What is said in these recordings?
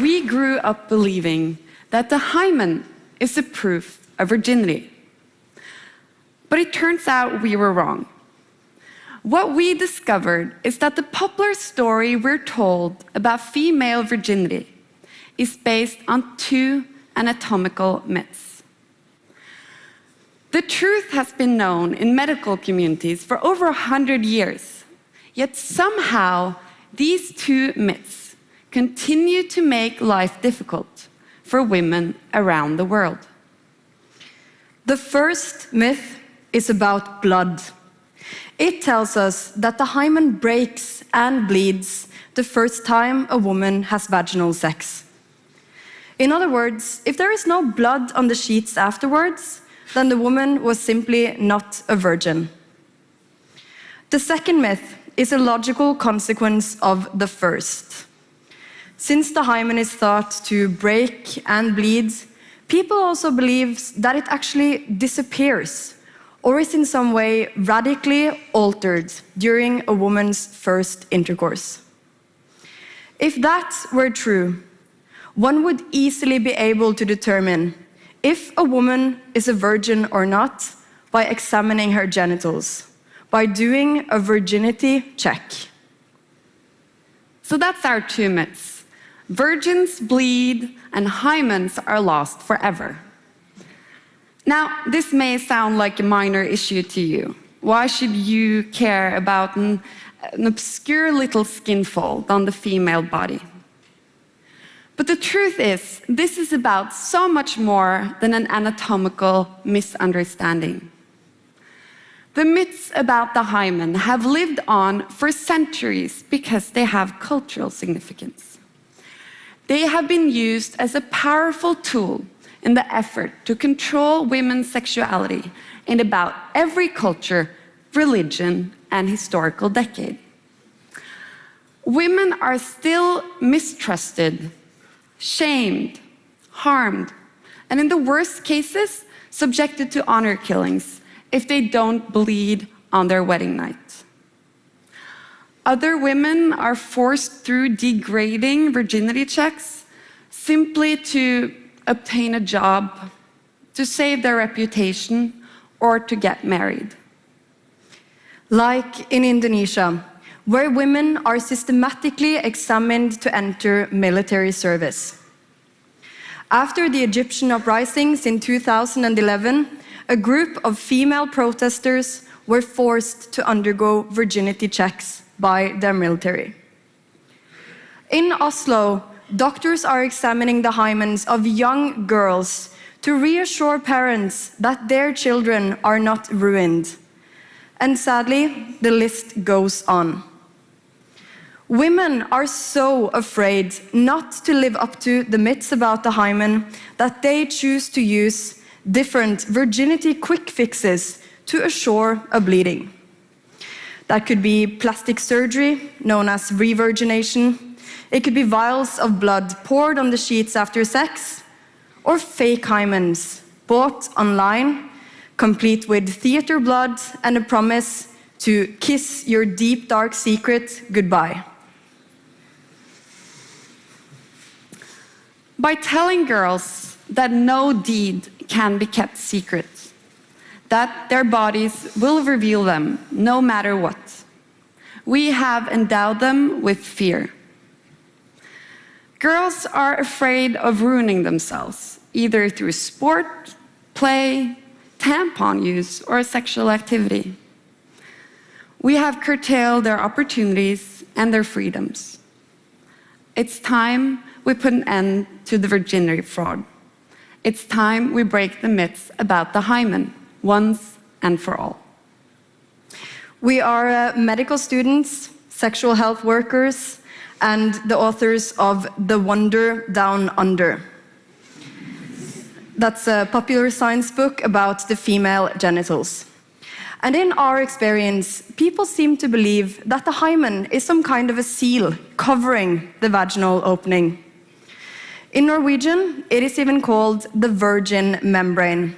we grew up believing that the hymen is a proof of virginity. But it turns out we were wrong. What we discovered is that the popular story we're told about female virginity is based on two anatomical myths. The truth has been known in medical communities for over 100 years, yet somehow these two myths continue to make life difficult for women around the world. The first myth is about blood. It tells us that the hymen breaks and bleeds the first time a woman has vaginal sex. In other words, if there is no blood on the sheets afterwards, then the woman was simply not a virgin. The second myth is a logical consequence of the first. Since the hymen is thought to break and bleed, people also believe that it actually disappears or is in some way radically altered during a woman's first intercourse. If that were true, one would easily be able to determine if a woman is a virgin or not by examining her genitals, by doing a virginity check. So that's our two myths. Virgins bleed and hymens are lost forever. Now, this may sound like a minor issue to you. Why should you care about an obscure little skin fold on the female body? But the truth is, this is about so much more than an anatomical misunderstanding. The myths about the hymen have lived on for centuries because they have cultural significance. They have been used as a powerful tool in the effort to control women's sexuality in about every culture, religion, and historical decade. Women are still mistrusted, shamed, harmed, and in the worst cases, subjected to honor killings if they don't bleed on their wedding night. Other women are forced through degrading virginity checks simply to obtain a job, to save their reputation, or to get married. Like in Indonesia, where women are systematically examined to enter military service. After the Egyptian uprisings in 2011, a group of female protesters were forced to undergo virginity checks by their military. In Oslo, doctors are examining the hymens of young girls to reassure parents that their children are not ruined. And sadly, the list goes on. Women are so afraid not to live up to the myths about the hymen that they choose to use different virginity quick fixes to assure a bleeding. That could be plastic surgery, known as revirgination. It could be vials of blood poured on the sheets after sex, or fake hymens bought online, complete with theater blood and a promise to kiss your deep, dark secret goodbye. By telling girls that no deed can be kept secret, that their bodies will reveal them no matter what, we have endowed them with fear. Girls are afraid of ruining themselves, either through sport, play, tampon use, or sexual activity. We have curtailed their opportunities and their freedoms. It's time we put an end to the virginity fraud. It's time we break the myths about the hymen, once and for all. We are medical students, sexual health workers, and the authors of The Wonder Down Under. That's a popular science book about the female genitals. And in our experience, people seem to believe that the hymen is some kind of a seal covering the vaginal opening. In Norwegian, it is even called the virgin membrane.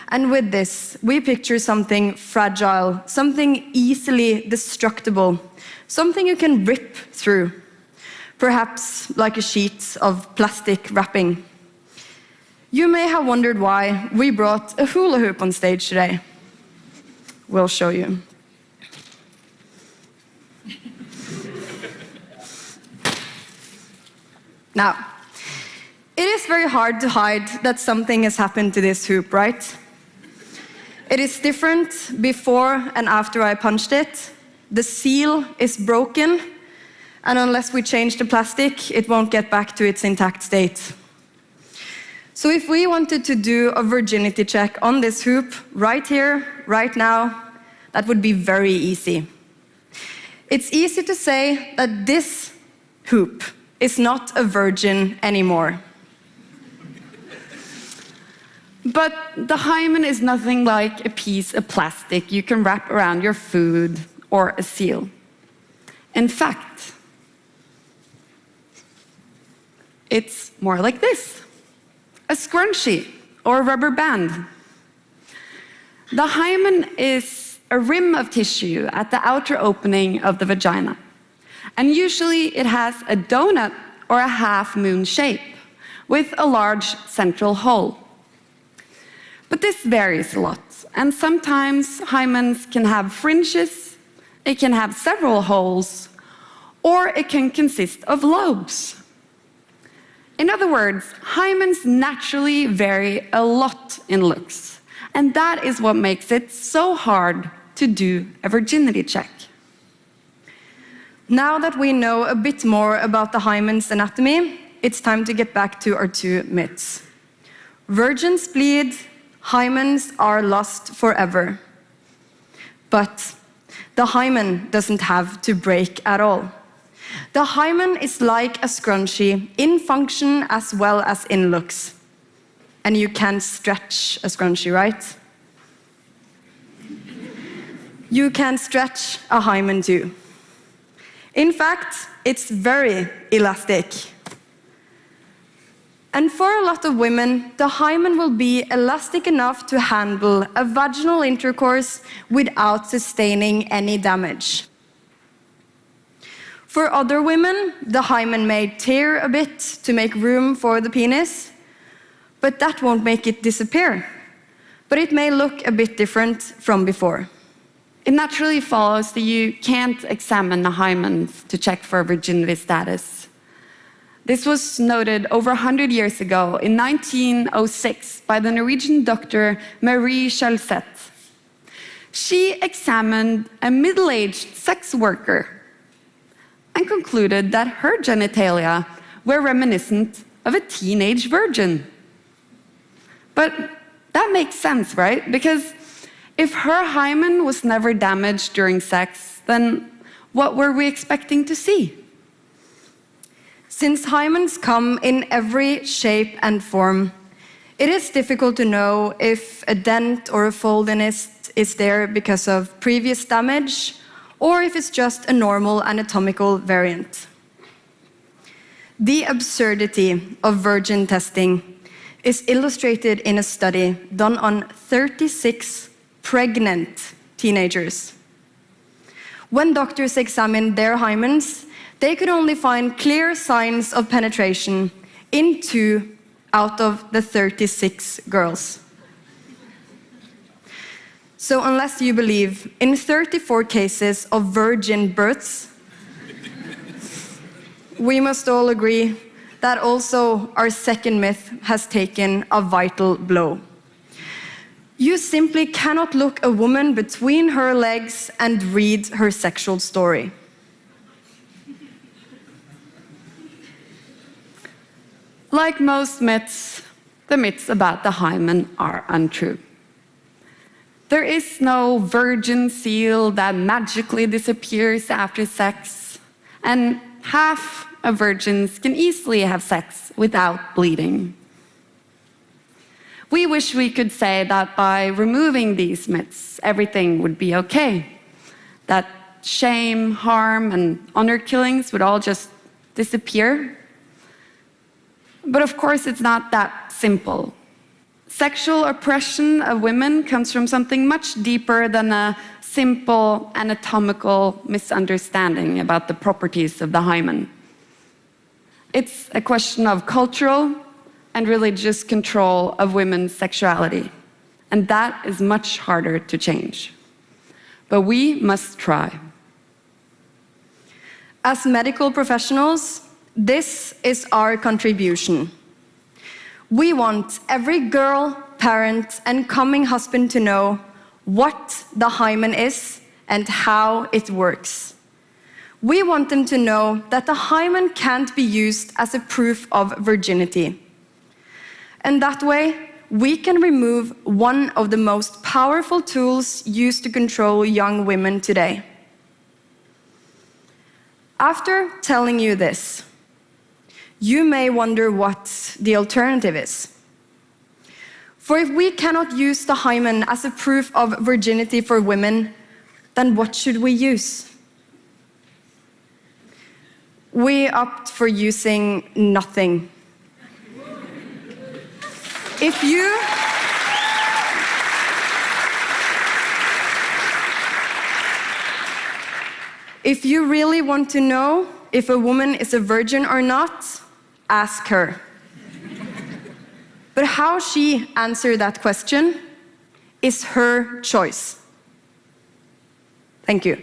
And with this, we picture something fragile, something easily destructible, something you can rip through. perhaps like a sheet of plastic wrapping. You may have wondered why we brought a hula hoop on stage today. We'll show you. Now, it is very hard to hide that something has happened to this hoop, right? It is different before and after I punched it. The seal is broken, and unless we change the plastic, it won't get back to its intact state. So if we wanted to do a virginity check on this hoop right here, right now, that would be very easy. It's easy to say that this hoop is not a virgin anymore. But the hymen is nothing like a piece of plastic you can wrap around your food or a seal. In fact, it's more like this, a scrunchie or a rubber band. The hymen is a rim of tissue at the outer opening of the vagina. And usually it has a donut or a half-moon shape with a large central hole. But this varies a lot, and sometimes hymens can have fringes, it can have several holes, or it can consist of lobes. In other words, hymens naturally vary a lot in looks, and that is what makes it so hard to do a virginity check. Now that we know a bit more about the hymen's anatomy, it's time to get back to our two myths. Virgins bleed, hymens are lost forever. But the hymen doesn't have to break at all. The hymen is like a scrunchie in function as well as in looks. And you can stretch a scrunchie, right? You can stretch a hymen too. In fact, it's very elastic. And for a lot of women, the hymen will be elastic enough to handle a vaginal intercourse without sustaining any damage. For other women, the hymen may tear a bit to make room for the penis, but that won't make it disappear. But it may look a bit different from before. It naturally follows that you can't examine the hymen to check for virginity status. This was noted over 100 years ago, in 1906, by the Norwegian doctor Marie Kjølseth. She examined a middle-aged sex worker and concluded that her genitalia were reminiscent of a teenage virgin. But that makes sense, right? Because if her hymen was never damaged during sex, then what were we expecting to see? Since hymens come in every shape and form, it is difficult to know if a dent or a fold in it is there because of previous damage, or if it's just a normal anatomical variant. The absurdity of virgin testing is illustrated in a study done on 36 pregnant teenagers. When doctors examined their hymens, they could only find clear signs of penetration in 2 out of the 36 girls. So unless you believe in 34 cases of virgin births, we must all agree that also our second myth has taken a vital blow. You simply cannot look a woman between her legs and read her sexual story. Like most myths, the myths about the hymen are untrue. There is no virgin seal that magically disappears after sex, and half of virgins can easily have sex without bleeding. We wish we could say that by removing these myths, everything would be okay, that shame, harm, and honor killings would all just disappear. But of course, it's not that simple. Sexual oppression of women comes from something much deeper than a simple anatomical misunderstanding about the properties of the hymen. It's a question of cultural and religious control of women's sexuality. And that is much harder to change. But we must try. As medical professionals, this is our contribution. We want every girl, parent, and coming husband to know what the hymen is and how it works. We want them to know that the hymen can't be used as a proof of virginity. And that way, we can remove one of the most powerful tools used to control young women today. After telling you this, you may wonder what the alternative is. For if we cannot use the hymen as a proof of virginity for women, then what should we use? We opt for using nothing. If you really want to know if a woman is a virgin or not, ask her. But how she answers that question is her choice. Thank you.